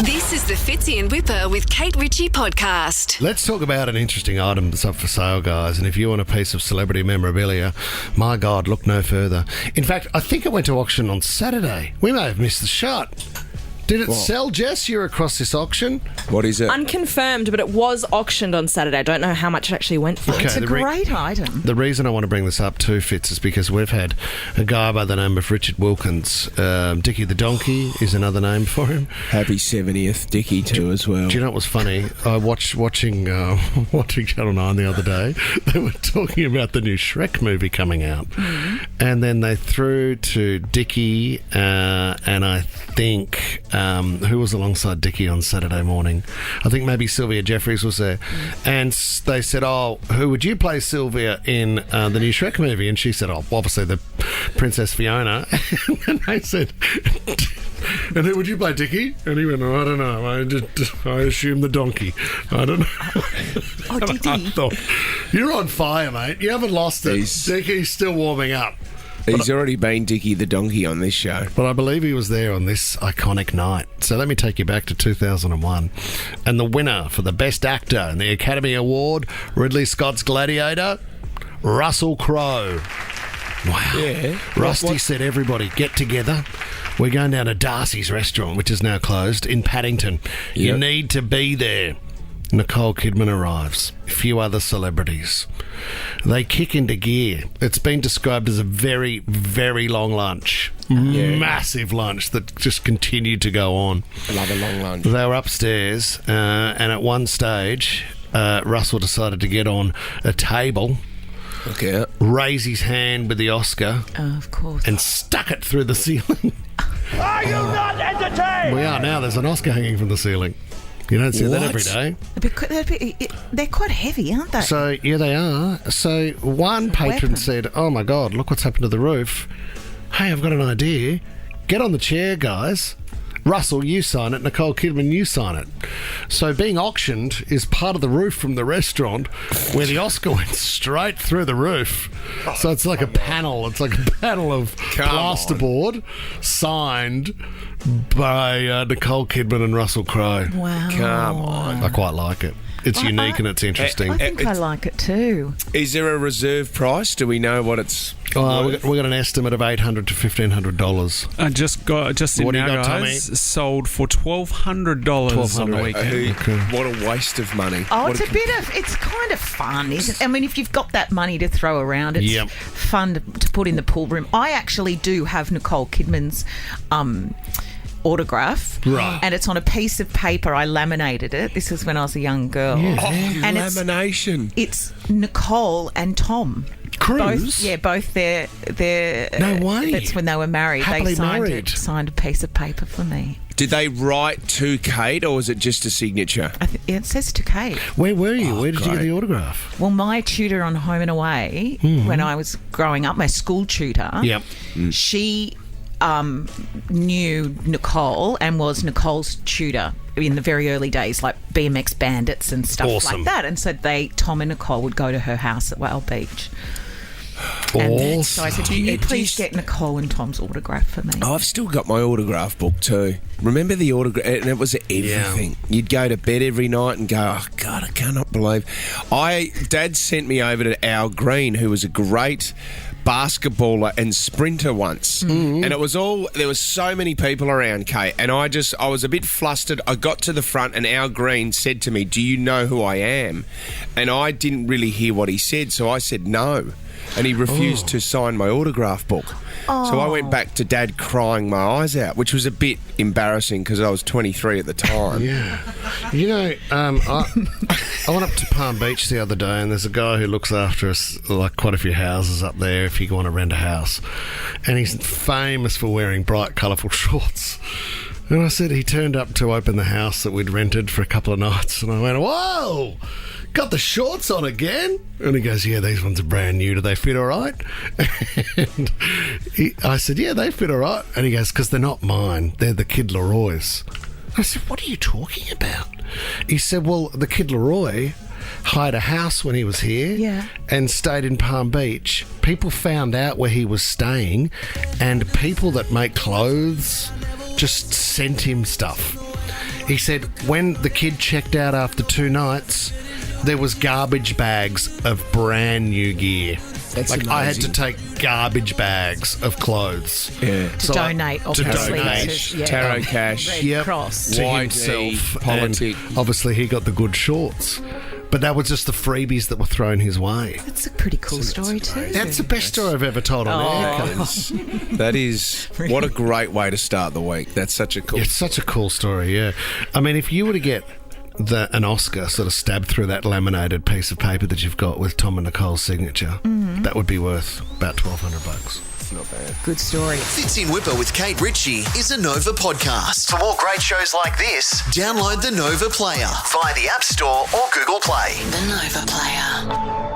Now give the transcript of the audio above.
This is the Fitzy and Whipper with Kate Ritchie podcast. Let's talk about an interesting item that's up for sale, guys. And if you want a piece of celebrity memorabilia, my God, look no further. In fact, I think it went to auction on Saturday. We may have missed the shot. Did it sell, Jess? You're across this auction. What is it? Unconfirmed, but it was auctioned on Saturday. I don't know how much it actually went for. Okay, It's a great item. The reason I want to bring this up too, Fitz, is because we've had a guy by the name of Richard Wilkins. Dickie the Donkey is another name for him. Happy 70th, Dickie too, as well. Do you know what was funny? I watching Channel 9 the other day. They were talking about the new Shrek movie coming out. Mm-hmm. And then they threw to Dickie and I think... who was alongside Dickie on Saturday morning? I think maybe Sylvia Jeffries was there. And they said, who would you play Sylvia in the new Shrek movie? And she said, obviously the Princess Fiona. And they said, and who would you play, Dickie? And he went, I don't know. I assume the donkey. I don't know. Oh, did he? I thought, you're on fire, mate. You haven't lost it. Dickie's still warming up. He's already been Dickie the Donkey on this show. But I believe he was there on this iconic night. So let me take you back to 2001. And the winner for the Best Actor in the Academy Award, Ridley Scott's Gladiator, Russell Crowe. Wow. Yeah. Rusty said, everybody, get together. We're going down to Darcy's restaurant, which is now closed, in Paddington. Yep. You need to be there. Nicole Kidman arrives. A few other celebrities. They kick into gear. It's been described as a very, very long lunch. Yeah. Massive lunch that just continued to go on. I love a long lunch. They were upstairs, and at one stage, Russell decided to get on a table, raise his hand with the Oscar, of course, and stuck it through the ceiling. Are you not entertained? We are now. There's an Oscar hanging from the ceiling. You don't see that every day. They're quite heavy, aren't they? So, yeah, they are. So, one patron said, oh, my God, look what's happened to the roof. Hey, I've got an idea. Get on the chair, guys. Russell, you sign it. Nicole Kidman, you sign it. So being auctioned is part of the roof from the restaurant where the Oscar went straight through the roof. So it's like a panel. It's like a panel of plasterboard signed by Nicole Kidman and Russell Crowe. Wow. Come on. I quite like it. It's unique and it's interesting. I think I like it too. Is there a reserve price? Do we know what it's worth? We got an estimate of $800 to $1,500. I just in What do you now, got, guys, Tommy? sold for $1,200 on the weekend. What a waste of money. Oh, it's kind of fun, isn't it? I mean, if you've got that money to throw around, it's fun to put in the pool room. I actually do have Nicole Kidman's autograph, right? And it's on a piece of paper. I laminated it. This is when I was a young girl. Yeah. And lamination. It's Nicole and Tom Cruise. Both their no way. That's when they were married. Happily they married. signed a piece of paper for me. Did they write to Kate, or was it just a signature? It says to Kate. Where were you? Where did you get the autograph? Well, my tutor on Home and Away, when I was growing up, my school tutor, she knew Nicole and was Nicole's tutor in the very early days, like BMX Bandits and stuff like that. And so Tom and Nicole would go to her house at Whale Beach. And so I said, can you please get Nicole and Tom's autograph for me? Oh, I've still got my autograph book too. Remember the autograph? And it was everything. Yeah. You'd go to bed every night and go, oh, God, I cannot believe. Dad sent me over to Al Green, who was a great basketballer and sprinter once. Mm-hmm. And there was so many people around, Kate, and I was a bit flustered. I got to the front and Al Green said to me, do you know who I am? And I didn't really hear what he said, so I said no. And he refused to sign my autograph book. Oh. So I went back to Dad crying my eyes out, which was a bit embarrassing because I was 23 at the time. Yeah. You know, I went up to Palm Beach the other day and there's a guy who looks after us, like quite a few houses up there if you want to rent a house. And he's famous for wearing bright, colourful shorts. And I said he turned up to open the house that we'd rented for a couple of nights. And I went, whoa! Got the shorts on again? And he goes, yeah, these ones are brand new. Do they fit all right? And I said, yeah, they fit all right. And he goes, because they're not mine. They're the Kid Leroy's. I said, what are you talking about? He said, well, the Kid Leroy hired a house when he was here and stayed in Palm Beach. People found out where he was staying and people that make clothes just sent him stuff. He said when the kid checked out after 2 nights, there was garbage bags of brand new gear. That's like, amazing. I had to take garbage bags of clothes. Yeah. To donate, obviously. donate. Tarot cash. Red Cross. To YD, himself. politic. And obviously, he got the good shorts. But that was just the freebies that were thrown his way. That's a pretty cool story too. That's the best story I've ever told on air. That is, what a great way to start the week. That's such a cool It's such a cool story, yeah. I mean, if you were to get an Oscar sort of stabbed through that laminated piece of paper that you've got with Tom and Nicole's signature, that would be worth about $1,200. Not bad. Good story. Fits in Whipper with Kate Ritchie is a Nova podcast. For more great shows like this, download the Nova Player via the App Store or Google Play. The Nova Player.